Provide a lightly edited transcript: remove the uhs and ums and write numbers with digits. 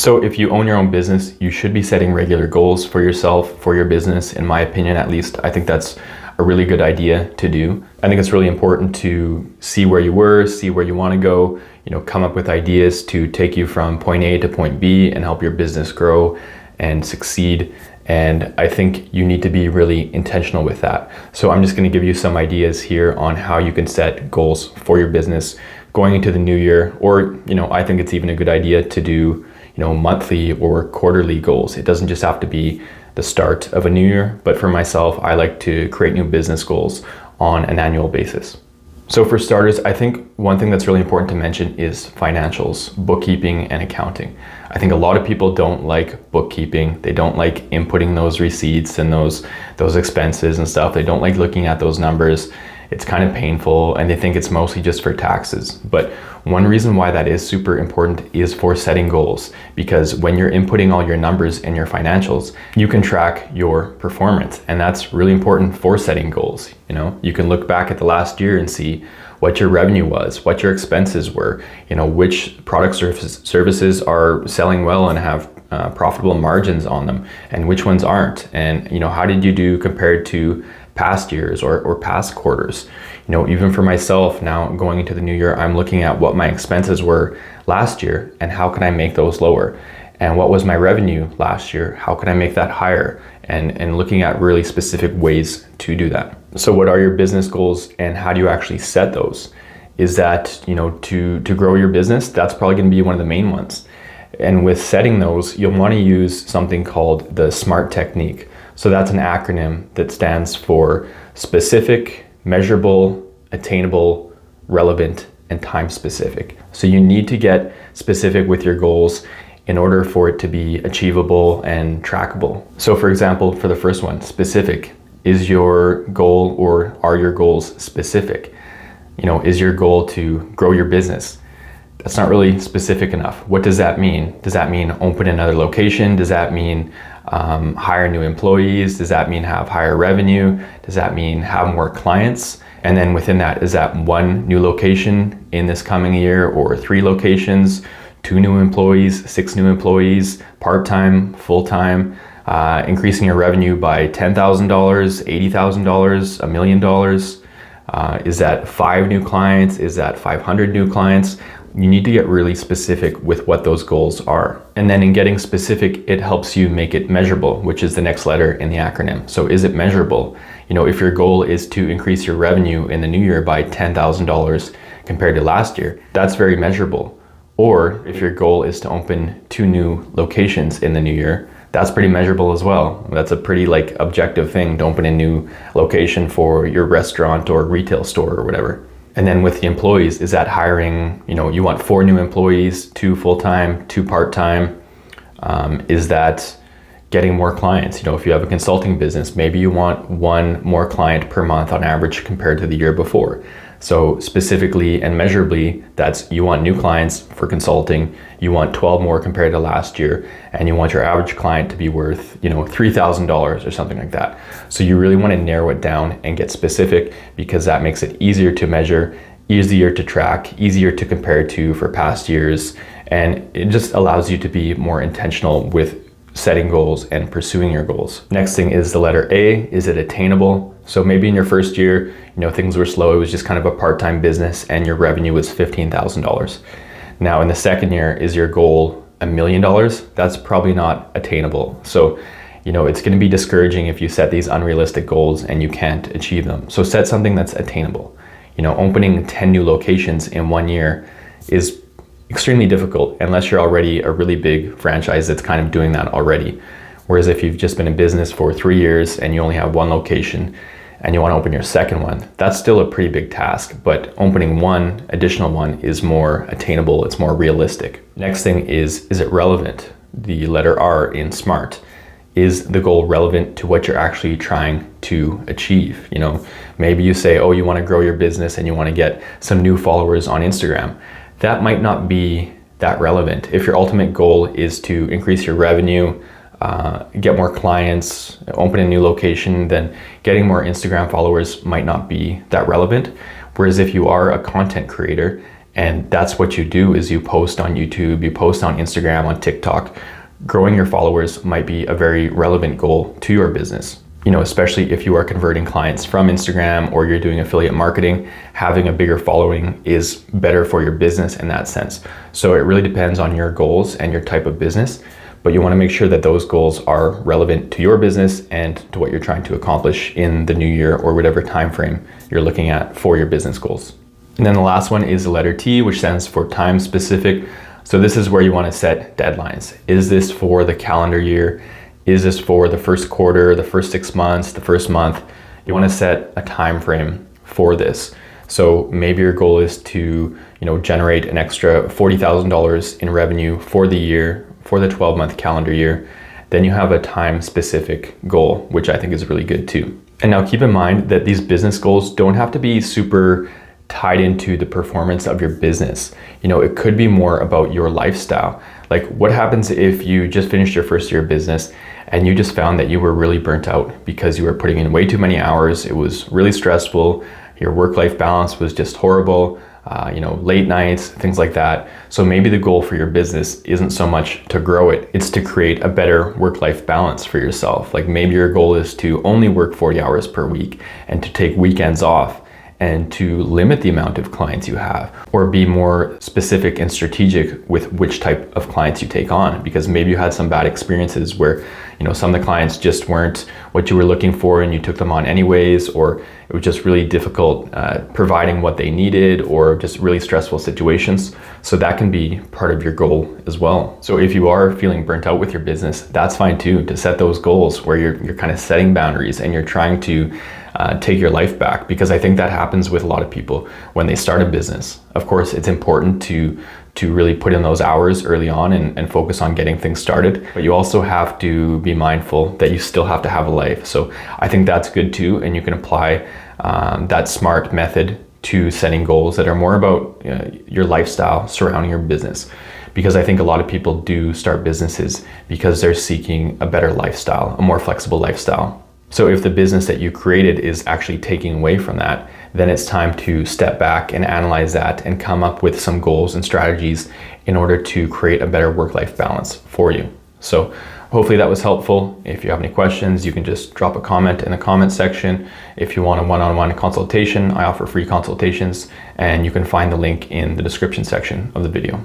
So if you own your own business, you should be setting regular goals for yourself, for your business, in my opinion at least. I think that's a really good idea to do. I think it's really important to see where you were, see where you want to go, come up with ideas to take you from point A to point B and help your business grow and succeed. And I think you need to be really intentional with that. So I'm just going to give you some ideas here on how you can set goals for your business going into the new year. Or, I think it's even a good idea to do, monthly or quarterly goals. It doesn't just have to be the start of a new year, but for myself, I like to create new business goals on an annual basis. So for starters, I think one thing that's really important to mention is financials, bookkeeping and accounting. I think a lot of people don't like bookkeeping. They don't like inputting those receipts and those expenses and stuff. They don't like looking at those numbers. It's kind of painful and they think it's mostly just for taxes. But one reason why that is super important is for setting goals, because when you're inputting all your numbers and your financials, you can track your performance, and that's really important for setting goals. You can look back at the last year and see what your revenue was, what your expenses were, which products or services are selling well and have profitable margins on them, and which ones aren't, and how did you do compared to past years or past quarters. Even for myself now going into the new year, I'm looking at what my expenses were last year and how can I make those lower, and what was my revenue last year, how can I make that higher, and looking at really specific ways to do that. So what are your business goals and how do you actually set those? Is that to grow your business? That's probably going to be one of the main ones. And with setting those, you'll want to use something called the SMART technique. So that's an acronym that stands for specific, measurable, attainable, relevant, and time specific. So you need to get specific with your goals in order for it to be achievable and trackable. So for example, for the first one, specific, is your goal or are your goals specific? Is your goal to grow your business? That's not really specific enough. What does that mean? Does that mean open another location? Does that mean hire new employees? Does that mean have higher revenue? Does that mean have more clients? And then within that, is that one new location in this coming year, or 3 locations, 2 new employees, 6 new employees, part-time, full-time, increasing your revenue by $10,000, $80,000, $1 million? Is that 5 new clients? Is that 500 new clients? You need to get really specific with what those goals are. And then in getting specific, it helps you make it measurable, which is the next letter in the acronym. So is it measurable? If your goal is to increase your revenue in the new year by $10,000 compared to last year, that's very measurable. Or if your goal is to open 2 new locations in the new year, that's pretty measurable as well. That's a pretty objective thing to open a new location for your restaurant or retail store or whatever. And then with the employees, is that hiring, you want 4 new employees, 2 full-time, 2 part-time? Is that getting more clients? If you have a consulting business, maybe you want 1 more client per month on average compared to the year before. So specifically and measurably, that's you want new clients for consulting, you want 12 more compared to last year, and you want your average client to be worth, $3,000 or something like that. So you really want to narrow it down and get specific, because that makes it easier to measure, easier to track, easier to compare to for past years, and it just allows you to be more intentional with setting goals and pursuing your goals. Next thing is the letter A. Is it attainable? So maybe in your first year, things were slow. It was just kind of a part-time business and your revenue was $15,000. Now in the second year, is your goal $1 million? That's probably not attainable. So, it's going to be discouraging if you set these unrealistic goals and you can't achieve them. So set something that's attainable. Opening 10 new locations in 1 year is extremely difficult unless you're already a really big franchise that's kind of doing that already. Whereas if you've just been in business for 3 years and you only have 1 location and you want to open your second one, that's still a pretty big task, but opening 1 additional one is more attainable, it's more realistic. Next thing is it relevant? The letter R in SMART. Is the goal relevant to what you're actually trying to achieve? Maybe you say, you want to grow your business and you want to get some new followers on Instagram. That might not be that relevant. If your ultimate goal is to increase your revenue, get more clients, open a new location, then getting more Instagram followers might not be that relevant. Whereas if you are a content creator And that's what you do is you post on YouTube, you post on Instagram, on TikTok. Growing your followers might be a very relevant goal to your business. You know, especially if you are converting clients from Instagram or you're doing affiliate marketing, having a bigger following is better for your business in that sense. So it really depends on your goals and your type of business, but you want to make sure that those goals are relevant to your business and to what you're trying to accomplish in the new year or whatever time frame you're looking at for your business goals. And then the last one is the letter T, which stands for time specific. So this is where you want to set deadlines. Is this for the calendar year? Is this for the first quarter, the first 6 months, the first month? You want to set a time frame for this. So maybe your goal is to, generate an extra $40,000 in revenue for the year, for the 12-month calendar year. Then you have a time specific goal, which I think is really good too. And now keep in mind that these business goals don't have to be super tied into the performance of your business. It could be more about your lifestyle. Like, what happens if you just finished your first year of business and you just found that you were really burnt out because you were putting in way too many hours, it was really stressful, your work-life balance was just horrible, late nights, things like that. So maybe the goal for your business isn't so much to grow it, it's to create a better work-life balance for yourself. Like, maybe your goal is to only work 40 hours per week and to take weekends off and to limit the amount of clients you have, or be more specific and strategic with which type of clients you take on, because maybe you had some bad experiences where some of the clients just weren't what you were looking for and you took them on anyways, or it was just really difficult providing what they needed, or just really stressful situations. So that can be part of your goal as well. So if you are feeling burnt out with your business, that's fine too, to set those goals where you're kind of setting boundaries and you're trying to take your life back, because I think that happens with a lot of people when they start a business. Of course, it's important to really put in those hours early on and focus on getting things started, but you also have to be mindful that you still have to have a life. So I think that's good too, and you can apply that SMART method to setting goals that are more about your lifestyle surrounding your business. Because I think a lot of people do start businesses because they're seeking a better lifestyle, a more flexible lifestyle. So if the business that you created is actually taking away from that, then it's time to step back and analyze that and come up with some goals and strategies in order to create a better work-life balance for you. So hopefully that was helpful. If you have any questions, you can just drop a comment in the comment section. If you want a one-on-one consultation, I offer free consultations, and you can find the link in the description section of the video.